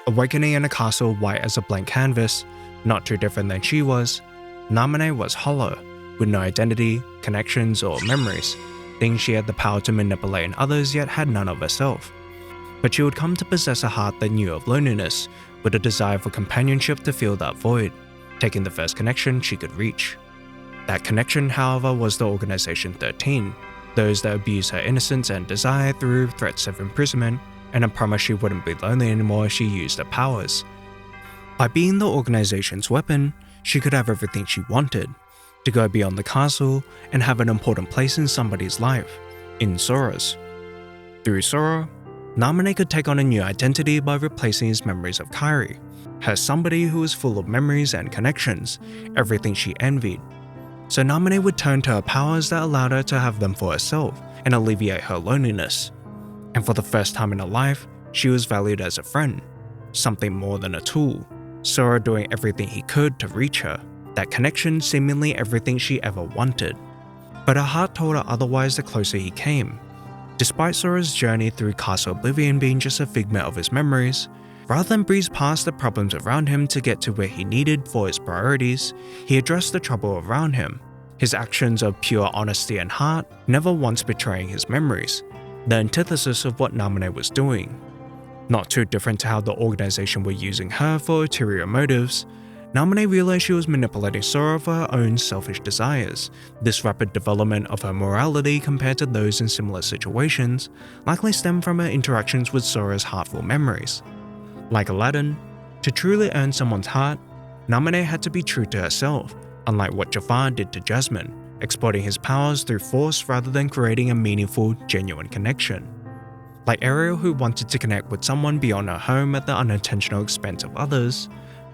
Awakening in a castle white as a blank canvas, not too different than she was, Namine was hollow, with no identity, connections, or memories, things she had the power to manipulate in others yet had none of herself. But she would come to possess a heart that knew of loneliness, with a desire for companionship to fill that void, taking the first connection she could reach. That connection, however, was the Organization 13, those that abused her innocence and desire through threats of imprisonment, and a promise she wouldn't be lonely anymore if she used her powers. By being the organization's weapon, she could have everything she wanted, to go beyond the castle and have an important place in somebody's life, in Sora's. Through Sora, Namine could take on a new identity by replacing his memories of Kairi, her somebody who was full of memories and connections, everything she envied. So Namine would turn to her powers that allowed her to have them for herself and alleviate her loneliness. And for the first time in her life, she was valued as a friend, something more than a tool. Sora doing everything he could to reach her, that connection seemingly everything she ever wanted. But her heart told her otherwise the closer he came. Despite Sora's journey through Castle Oblivion being just a figment of his memories, rather than breeze past the problems around him to get to where he needed for his priorities, he addressed the trouble around him. His actions of pure honesty and heart, never once betraying his memories, the antithesis of what Namine was doing. Not too different to how the organization were using her for ulterior motives, Namine realized she was manipulating Sora for her own selfish desires. This rapid development of her morality compared to those in similar situations likely stemmed from her interactions with Sora's heartful memories. Like Aladdin, to truly earn someone's heart, Namine had to be true to herself, unlike what Jafar did to Jasmine, exploiting his powers through force rather than creating a meaningful, genuine connection. Like Ariel, who wanted to connect with someone beyond her home at the unintentional expense of others,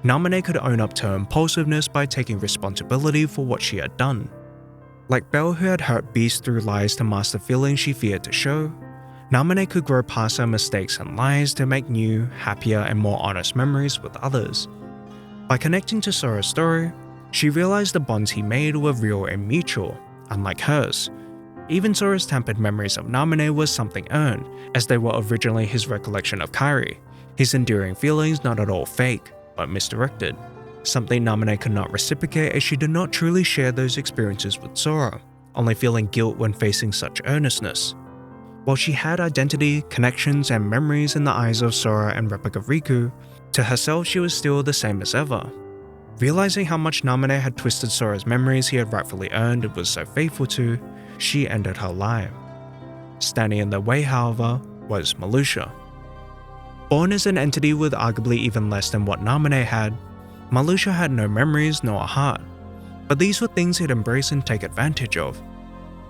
Namine could own up to her impulsiveness by taking responsibility for what she had done. Like Belle, who had hurt Beast through lies to mask the feelings she feared to show, Namine could grow past her mistakes and lies to make new, happier, and more honest memories with others. By connecting to Sora's story, she realized the bonds he made were real and mutual, unlike hers. Even Sora's tampered memories of Namine was something earned, as they were originally his recollection of Kairi, his endearing feelings not at all fake, but misdirected. Something Namine could not reciprocate as she did not truly share those experiences with Sora, only feeling guilt when facing such earnestness. While she had identity, connections, and memories in the eyes of Sora and replica Riku, to herself she was still the same as ever. Realizing how much Namine had twisted Sora's memories he had rightfully earned and was so faithful to, she ended her life. Standing in their way, however, was Marluxia. Born as an entity with arguably even less than what Namine had, Marluxia had no memories nor a heart, but these were things he'd embrace and take advantage of.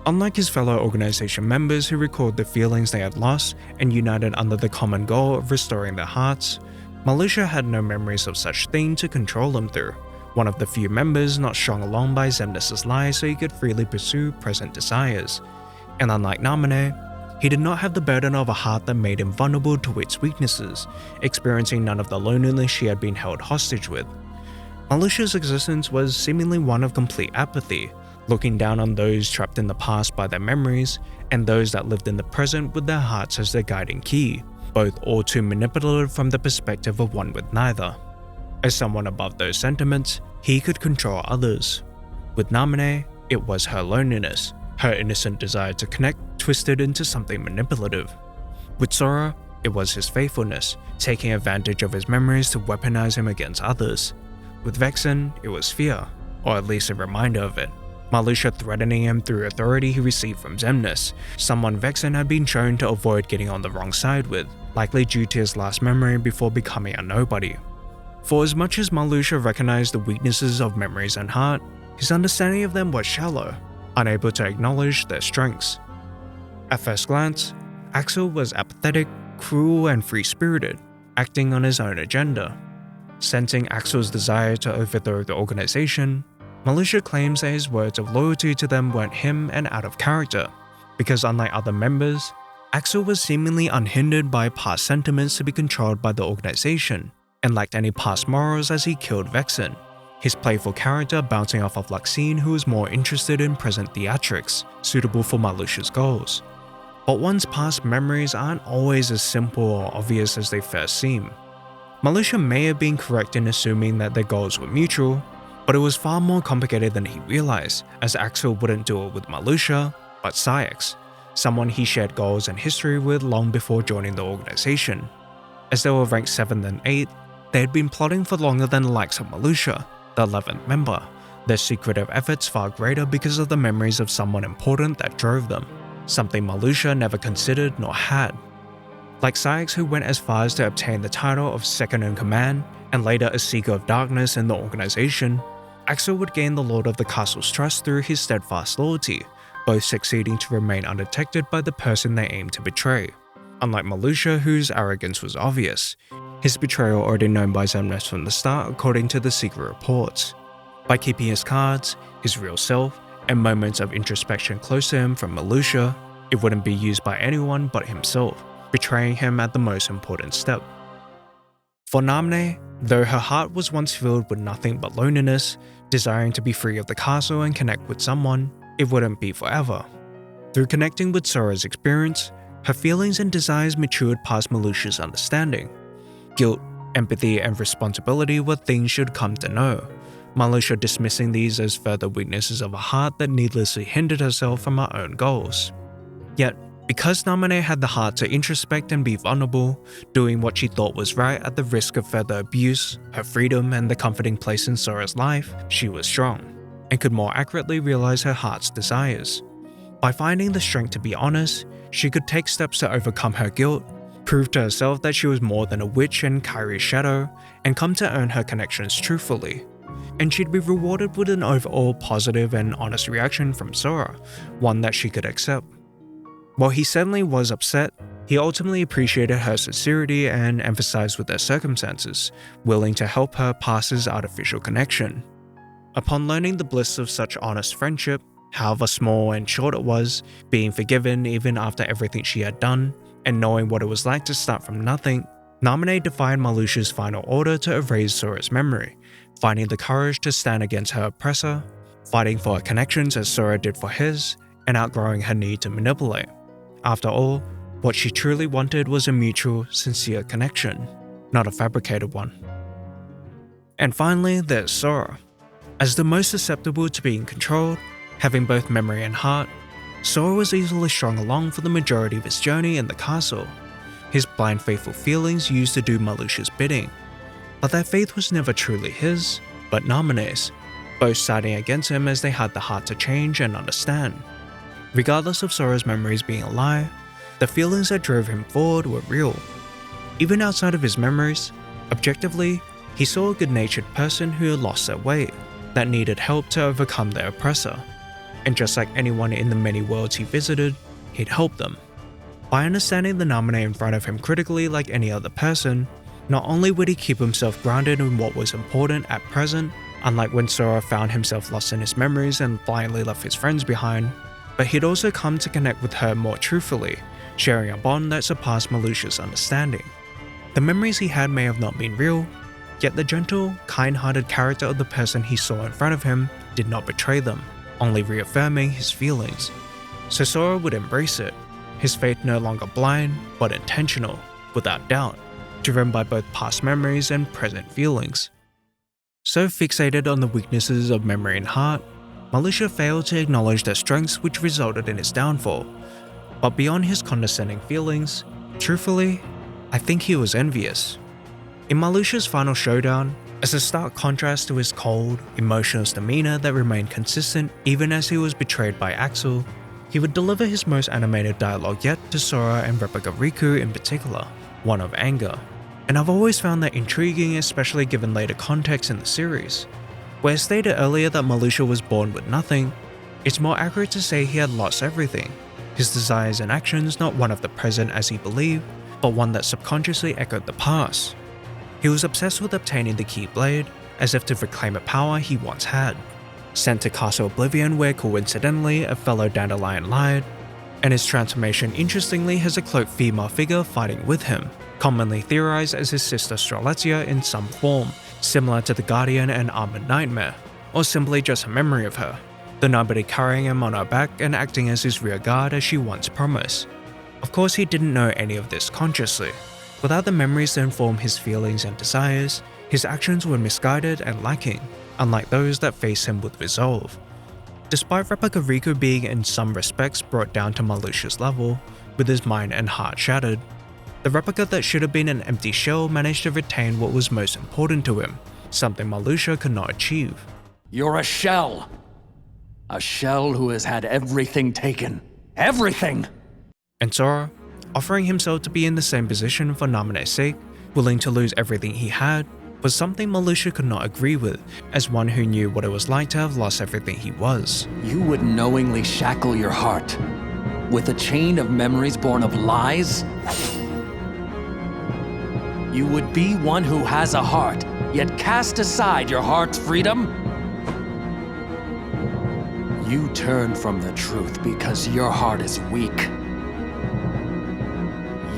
Unlike his fellow organization members who recalled the feelings they had lost and united under the common goal of restoring their hearts, Marluxia had no memories of such thing to control them through, one of the few members not strung along by Xemnas' lies so he could freely pursue present desires. And unlike Namine, he did not have the burden of a heart that made him vulnerable to its weaknesses, experiencing none of the loneliness she had been held hostage with. Marluxia's existence was seemingly one of complete apathy, looking down on those trapped in the past by their memories, and those that lived in the present with their hearts as their guiding key, both all too manipulative from the perspective of one with neither. As someone above those sentiments, he could control others. With Namine, it was her loneliness, her innocent desire to connect, twisted into something manipulative. With Sora, it was his faithfulness, taking advantage of his memories to weaponize him against others. With Vexen, it was fear, or at least a reminder of it. Marluxia threatening him through authority he received from Xemnas, someone Vexen had been shown to avoid getting on the wrong side with, likely due to his last memory before becoming a nobody. For as much as Marluxia recognized the weaknesses of memories and heart, his understanding of them was shallow, unable to acknowledge their strengths. At first glance, Axel was apathetic, cruel, and free-spirited, acting on his own agenda. Sensing Axel's desire to overthrow the organization, Marluxia claims that his words of loyalty to them weren't him and out of character, because unlike other members, Axel was seemingly unhindered by past sentiments to be controlled by the organization, and lacked any past morals as he killed Vexen, his playful character bouncing off of Luxine, who was more interested in present theatrics, suitable for Marluxia's goals. But one's past memories aren't always as simple or obvious as they first seem. Marluxia may have been correct in assuming that their goals were mutual, but it was far more complicated than he realized, as Axel wouldn't do it with Marluxia, but KH3, someone he shared goals and history with long before joining the organization. As they were ranked 7th and 8th, they had been plotting for longer than the likes of Marluxia, the 11th member, their secretive efforts far greater because of the memories of someone important that drove them, something Marluxia never considered nor had. Like KH3, who went as far as to obtain the title of second in command and later a Seeker of Darkness in the organization, Axel would gain the Lord of the Castle's trust through his steadfast loyalty, both succeeding to remain undetected by the person they aimed to betray. Unlike Marluxia, whose arrogance was obvious, his betrayal already known by Xemnas from the start according to the secret reports. By keeping his cards, his real self, and moments of introspection close to him from Marluxia, it wouldn't be used by anyone but himself, betraying him at the most important step. For Namine, though her heart was once filled with nothing but loneliness, desiring to be free of the castle and connect with someone, it wouldn't be forever. Through connecting with Sora's experience, her feelings and desires matured past Marluxia's understanding. Guilt, empathy, and responsibility were things she'd come to know, Marluxia dismissing these as further weaknesses of a heart that needlessly hindered herself from her own goals. Yet, because Namine had the heart to introspect and be vulnerable, doing what she thought was right at the risk of further abuse, her freedom, and the comforting place in Sora's life, she was strong, and could more accurately realize her heart's desires. By finding the strength to be honest, she could take steps to overcome her guilt, prove to herself that she was more than a witch and Kairi's shadow, and come to earn her connections truthfully. And she'd be rewarded with an overall positive and honest reaction from Sora, one that she could accept. While he certainly was upset, he ultimately appreciated her sincerity and emphasized with their circumstances, willing to help her pass his artificial connection. Upon learning the bliss of such honest friendship, however small and short it was, being forgiven even after everything she had done, and knowing what it was like to start from nothing, Namine defied Marluxia's final order to erase Sora's memory, finding the courage to stand against her oppressor, fighting for her connections as Sora did for his, and outgrowing her need to manipulate. After all, what she truly wanted was a mutual, sincere connection, not a fabricated one. And finally, there's Sora. As the most susceptible to being controlled, having both memory and heart, Sora was easily strung along for the majority of his journey in the castle, his blind faithful feelings used to do Marluxia's bidding. But that faith was never truly his, but Namine's, both siding against him as they had the heart to change and understand. Regardless of Sora's memories being a lie, the feelings that drove him forward were real. Even outside of his memories, objectively, he saw a good-natured person who had lost their way, that needed help to overcome their oppressor. And just like anyone in the many worlds he visited, he'd help them. By understanding the Namine in front of him critically like any other person, not only would he keep himself grounded in what was important at present, unlike when Sora found himself lost in his memories and blindly left his friends behind, but he'd also come to connect with her more truthfully, sharing a bond that surpassed Marluxia's understanding. The memories he had may have not been real, yet the gentle, kind-hearted character of the person he saw in front of him did not betray them, only reaffirming his feelings. So Sora would embrace it, his faith no longer blind, but intentional, without doubt, driven by both past memories and present feelings. So fixated on the weaknesses of memory and heart, Marluxia failed to acknowledge their strengths, which resulted in his downfall. But beyond his condescending feelings, truthfully, I think he was envious. In Marluxia's final showdown, as a stark contrast to his cold, emotionless demeanor that remained consistent even as he was betrayed by Axel, he would deliver his most animated dialogue yet to Sora and Replica Riku in particular, one of anger. And I've always found that intriguing, especially given later context in the series. Where stated earlier that Marluxia was born with nothing, it's more accurate to say he had lost everything, his desires and actions not one of the present as he believed, but one that subconsciously echoed the past. He was obsessed with obtaining the Keyblade, as if to reclaim a power he once had. Sent to Castle Oblivion where coincidentally a fellow Dandelion lied, and his transformation interestingly has a cloaked female figure fighting with him, commonly theorized as his sister Strelitzia in some form, similar to the Guardian and Armored Nightmare, or simply just a memory of her, the nobody carrying him on her back and acting as his rear guard as she once promised. Of course he didn't know any of this consciously, Without the memories to inform his feelings and desires, his actions were misguided and lacking, unlike those that face him with resolve. Despite Replica Riku being in some respects brought down to Marluxia's level, with his mind and heart shattered, the replica that should have been an empty shell managed to retain what was most important to him, something Marluxia could not achieve. You're a shell! A shell who has had everything taken. Everything! And Sora, offering himself to be in the same position for Namine's sake, willing to lose everything he had, was something Marluxia could not agree with, as one who knew what it was like to have lost everything he was. You would knowingly shackle your heart with a chain of memories born of lies? You would be one who has a heart, yet cast aside your heart's freedom? You turn from the truth because your heart is weak.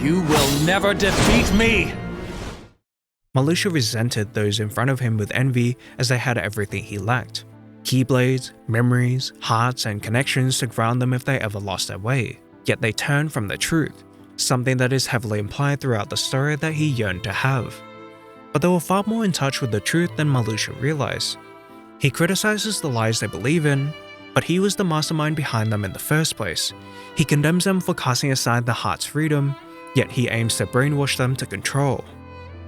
You will never defeat me! Marluxia resented those in front of him with envy as they had everything he lacked. Keyblades, memories, hearts, and connections to ground them if they ever lost their way. Yet they turned from the truth, something that is heavily implied throughout the story that he yearned to have. But they were far more in touch with the truth than Marluxia realized. He criticizes the lies they believe in, but he was the mastermind behind them in the first place. He condemns them for casting aside the heart's freedom, yet he aims to brainwash them to control.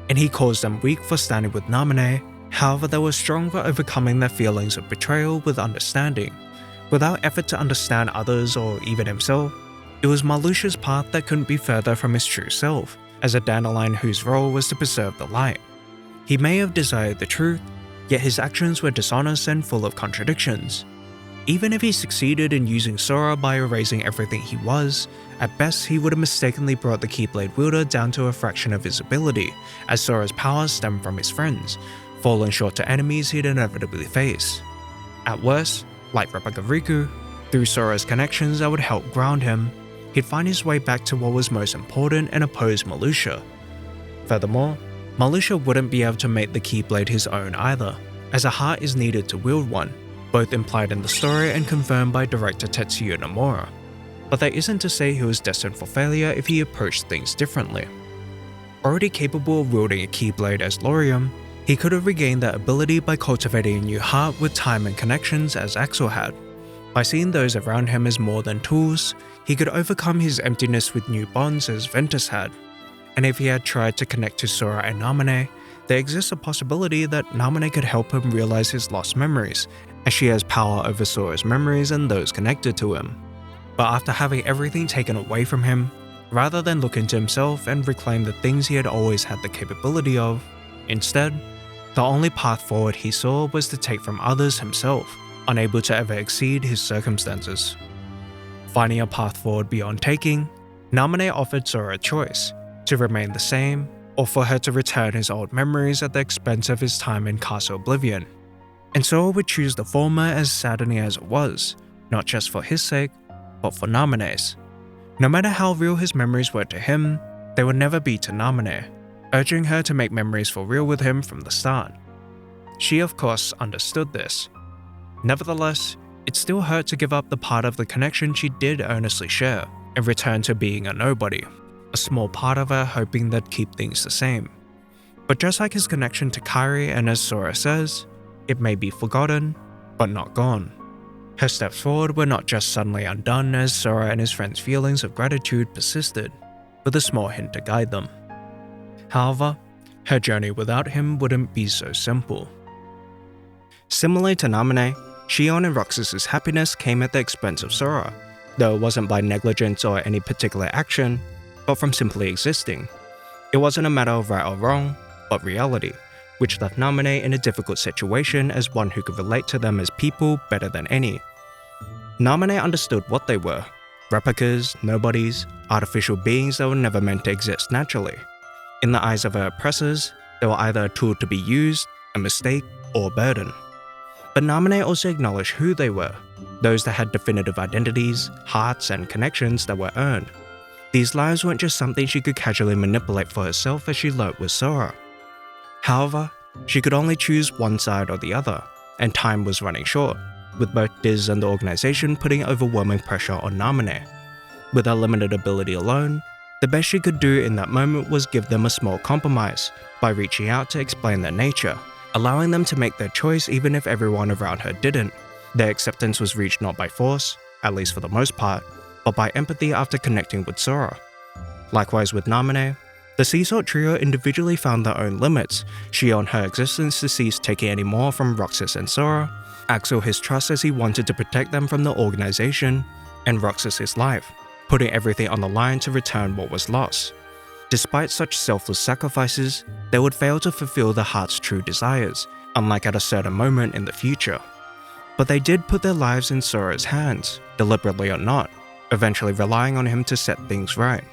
And he calls them weak for standing with Namine. However, they were strong for overcoming their feelings of betrayal with understanding. Without effort to understand others or even himself, it was Marluxia's path that couldn't be further from his true self, as a dandelion whose role was to preserve the light. He may have desired the truth, yet his actions were dishonest and full of contradictions. Even if he succeeded in using Sora by erasing everything he was, at best he would have mistakenly brought the Keyblade wielder down to a fraction of his ability, as Sora's powers stemmed from his friends, falling short to enemies he'd inevitably face. At worst, like Replica Riku, through Sora's connections that would help ground him, he'd find his way back to what was most important and oppose Marluxia. Furthermore, Marluxia wouldn't be able to make the Keyblade his own either, as a heart is needed to wield one, both implied in the story and confirmed by director Tetsuya Nomura. But that isn't to say he was destined for failure if he approached things differently. Already capable of wielding a Keyblade as Laurium, he could have regained that ability by cultivating a new heart with time and connections as Axel had. By seeing those around him as more than tools, he could overcome his emptiness with new bonds as Ventus had. And if he had tried to connect to Sora and Namine, there exists a possibility that Namine could help him realize his lost memories, as she has power over Sora's memories and those connected to him. But after having everything taken away from him, rather than look into himself and reclaim the things he had always had the capability of, instead, the only path forward he saw was to take from others himself, unable to ever exceed his circumstances. Finding a path forward beyond taking, Namine offered Sora a choice, to remain the same, or for her to return his old memories at the expense of his time in Castle Oblivion. And Sora would choose the former, as saddening as it was, not just for his sake, but for Namine's. No matter how real his memories were to him, they would never be to Namine, urging her to make memories for real with him from the start. She of course understood this. Nevertheless, it still hurt to give up the part of the connection she did earnestly share, and return to being a nobody, a small part of her hoping they'd keep things the same. But just like his connection to Kairi, and as Sora says, it may be forgotten, but not gone. Her steps forward were not just suddenly undone as Sora and his friends' feelings of gratitude persisted, with a small hint to guide them. However, her journey without him wouldn't be so simple. Similarly to Namine, Shion and Roxas's happiness came at the expense of Sora, though it wasn't by negligence or any particular action, but from simply existing. It wasn't a matter of right or wrong, but reality, which left Namine in a difficult situation as one who could relate to them as people better than any. Namine understood what they were: replicas, nobodies, artificial beings that were never meant to exist naturally. In the eyes of her oppressors, they were either a tool to be used, a mistake, or a burden. But Namine also acknowledged who they were, those that had definitive identities, hearts, and connections that were earned. These lives weren't just something she could casually manipulate for herself as she learnt with Sora. However, she could only choose one side or the other, and time was running short, with both Diz and the organization putting overwhelming pressure on Namine. With her limited ability alone, The best she could do in that moment was give them a small compromise by reaching out to explain their nature, allowing them to make their choice even if everyone around her didn't. Their acceptance was reached not by force, at least for the most part, but by empathy after connecting with Sora. Likewise with Namine, the Sea Salt trio individually found their own limits. She on her existence to cease taking any more from Roxas and Sora, Axel his trust as he wanted to protect them from the organization, and Roxas his life, putting everything on the line to return what was lost. Despite such selfless sacrifices, they would fail to fulfill the heart's true desires, unlike at a certain moment in the future. But they did put their lives in Sora's hands, deliberately or not, eventually relying on him to set things right.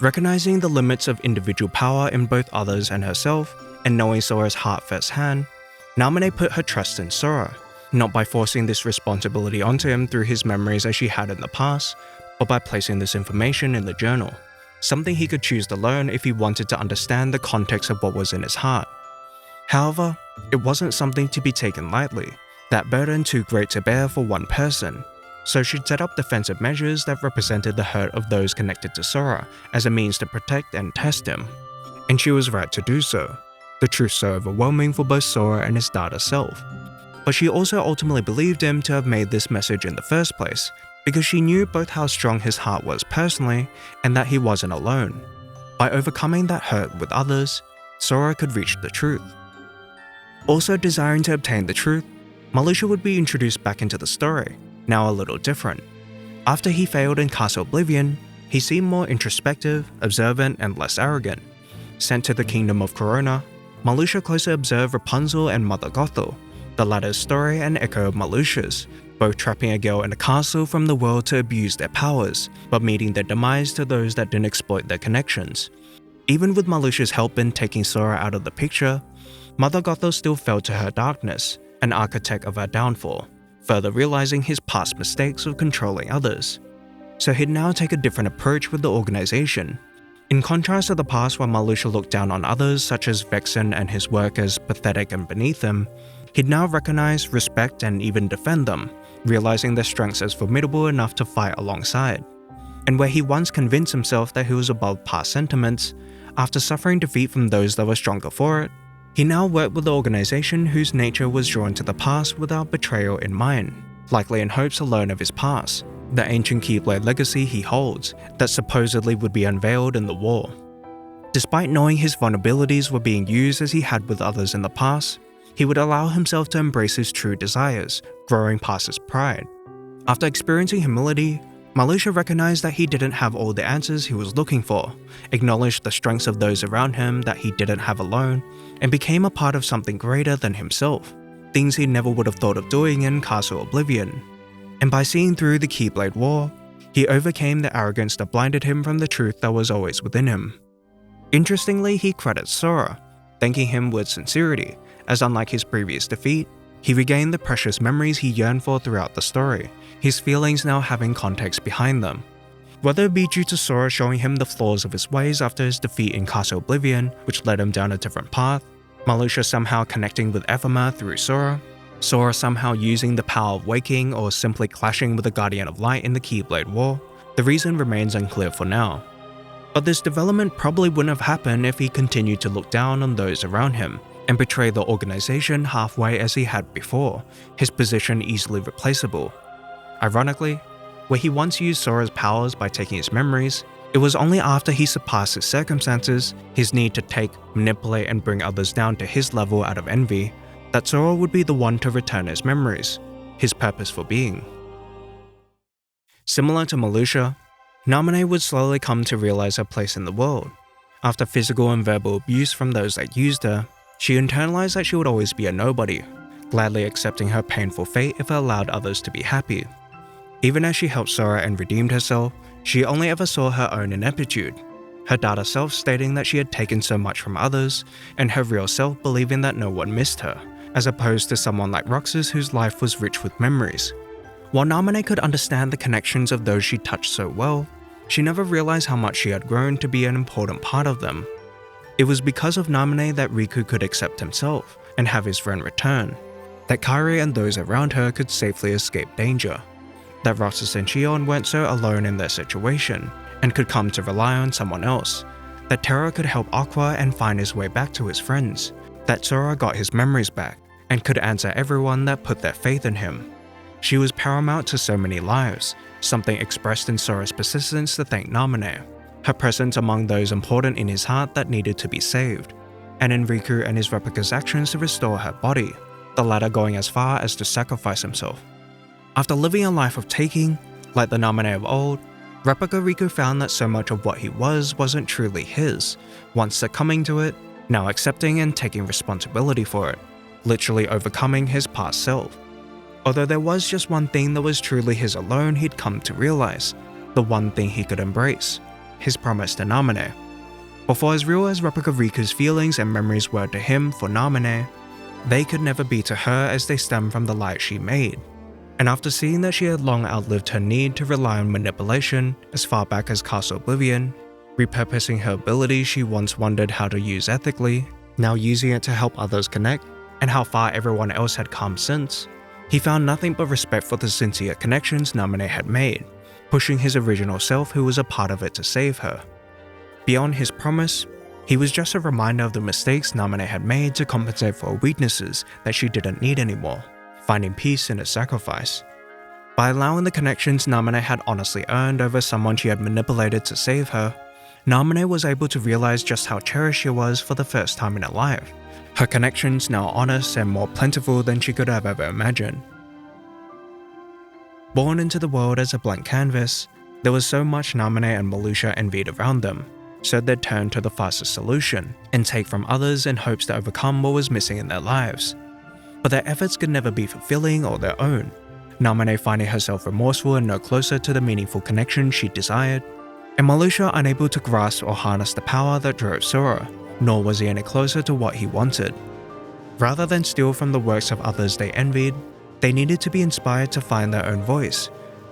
Recognizing the limits of individual power in both others and herself, and knowing Sora's heart firsthand, Namine put her trust in Sora, not by forcing this responsibility onto him through his memories as she had in the past, but by placing this information in the journal, something he could choose to learn if he wanted to understand the context of what was in his heart. However, it wasn't something to be taken lightly, that burden too great to bear for one person, so she'd set up defensive measures that represented the hurt of those connected to Sora as a means to protect and test him. And she was right to do so, the truth so overwhelming for both Sora and his data self. But she also ultimately believed him to have made this message in the first place, because she knew both how strong his heart was personally and that he wasn't alone. By overcoming that hurt with others, Sora could reach the truth. Also desiring to obtain the truth, Marluxia would be introduced back into the story, now a little different. After he failed in Castle Oblivion, he seemed more introspective, observant, and less arrogant. Sent to the Kingdom of Corona, Marluxia closely observed Rapunzel and Mother Gothel, the latter's story an echo of Marluxia's, both trapping a girl in a castle from the world to abuse their powers, but meeting their demise to those that didn't exploit their connections. Even with Marluxia's help in taking Sora out of the picture, Mother Gothel still fell to her darkness, an architect of her downfall, further realizing his past mistakes of controlling others. So he'd now take a different approach with the organization. In contrast to the past where Marluxia looked down on others such as Vexen and his work as pathetic and beneath him, he'd now recognize, respect, and even defend them, realizing their strengths as formidable enough to fight alongside. And where he once convinced himself that he was above past sentiments, after suffering defeat from those that were stronger for it, he now worked with the organization whose nature was drawn to the past without betrayal in mind, likely in hopes to learn of his past, the ancient Keyblade legacy he holds that supposedly would be unveiled in the war. Despite knowing his vulnerabilities were being used as he had with others in the past, he would allow himself to embrace his true desires, growing past his pride. After experiencing humility, Marluxia recognized that he didn't have all the answers he was looking for, acknowledged the strengths of those around him that he didn't have alone, and became a part of something greater than himself, things he never would have thought of doing in Castle Oblivion. And by seeing through the Keyblade War, he overcame the arrogance that blinded him from the truth that was always within him. Interestingly, he credits Sora, thanking him with sincerity, as unlike his previous defeat, he regained the precious memories he yearned for throughout the story, his feelings now having context behind them. Whether it be due to Sora showing him the flaws of his ways after his defeat in Castle Oblivion, which led him down a different path, Marluxia somehow connecting with Ephemer through Sora, Sora somehow using the power of waking or simply clashing with the Guardian of Light in the Keyblade War, the reason remains unclear for now. But this development probably wouldn't have happened if he continued to look down on those around him, and betray the organization halfway as he had before, his position easily replaceable. Ironically, where he once used Sora's powers by taking his memories, it was only after he surpassed his circumstances, his need to take, manipulate, and bring others down to his level out of envy, that Sora would be the one to return his memories, his purpose for being. Similar to Marluxia, Namine would slowly come to realize her place in the world. After physical and verbal abuse from those that used her, she internalized that she would always be a nobody, gladly accepting her painful fate if it allowed others to be happy. Even as she helped Sora and redeemed herself, she only ever saw her own ineptitude, her data self stating that she had taken so much from others, and her real self believing that no one missed her, as opposed to someone like Roxas whose life was rich with memories. While Namine could understand the connections of those she touched so well, she never realized how much she had grown to be an important part of them. It was because of Namine that Riku could accept himself and have his friend return, that Kairi and those around her could safely escape danger, that Roxas and Shion weren't so alone in their situation, and could come to rely on someone else, that Terra could help Aqua and find his way back to his friends, that Sora got his memories back and could answer everyone that put their faith in him. She was paramount to so many lives, something expressed in Sora's persistence to thank Namine, her presence among those important in his heart that needed to be saved, and in Riku and his replica's actions to restore her body, the latter going as far as to sacrifice himself. After living a life of taking, like the Namine of old, Replica Riku found that so much of what he wasn't truly his, once succumbing to it, now accepting and taking responsibility for it, literally overcoming his past self. Although there was just one thing that was truly his alone, he'd come to realize, the one thing he could embrace, his promise to Namine. But for as real as Replica Riku's feelings and memories were to him for Namine, they could never be to her as they stem from the light she made. And after seeing that she had long outlived her need to rely on manipulation as far back as Castle Oblivion, repurposing her abilities she once wondered how to use ethically, now using it to help others connect, and how far everyone else had come since, he found nothing but respect for the sincere connections Namine had made, pushing his original self who was a part of it to save her. Beyond his promise, he was just a reminder of the mistakes Namine had made to compensate for weaknesses that she didn't need anymore, finding peace in his sacrifice. By allowing the connections Namine had honestly earned over someone she had manipulated to save her, Namine was able to realize just how cherished she was for the first time in her life, her connections now honest and more plentiful than she could have ever imagined. Born into the world as a blank canvas, there was so much Namine and Marluxia envied around them, so they'd turn to the fastest solution and take from others in hopes to overcome what was missing in their lives. But their efforts could never be fulfilling or their own, Namine finding herself remorseful and no closer to the meaningful connection she desired, and Marluxia unable to grasp or harness the power that drove Sora, nor was he any closer to what he wanted. Rather than steal from the works of others they envied, they needed to be inspired to find their own voice,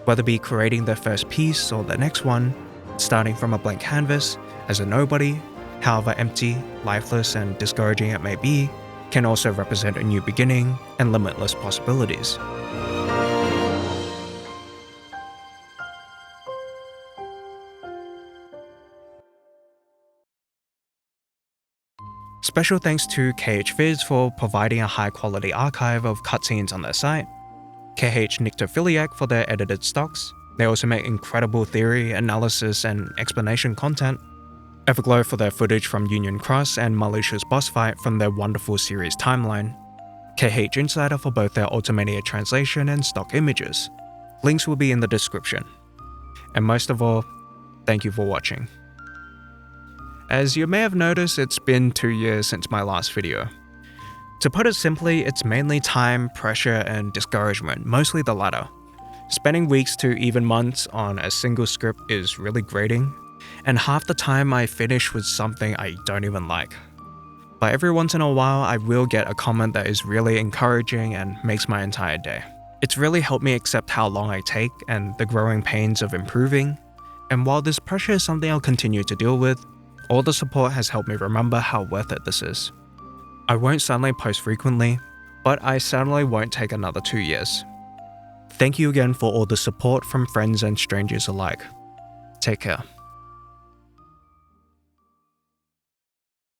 whether be creating their first piece or the next one, starting from a blank canvas, as a nobody, however empty, lifeless, and discouraging it may be, can also represent a new beginning and limitless possibilities. Special thanks to KH3 for providing a high-quality archive of cutscenes on their site, KH Nyctophiliac for their edited stocks. They also make incredible theory, analysis, and explanation content, Everglow for their footage from Union Cross and Marluxia's boss fight from their wonderful series timeline, KH Insider for both their Ultimania translation and stock images. Links will be in the description. And most of all, thank you for watching. As you may have noticed, it's been 2 years since my last video. To put it simply, it's mainly time, pressure, and discouragement, mostly the latter. Spending weeks to even months on a single script is really grating, and half the time I finish with something I don't even like. But every once in a while I will get a comment that is really encouraging and makes my entire day. It's really helped me accept how long I take and the growing pains of improving, and while this pressure is something I'll continue to deal with, all the support has helped me remember how worth it this is. I won't suddenly post frequently, but I certainly won't take another 2 years. Thank you again for all the support from friends and strangers alike. Take care.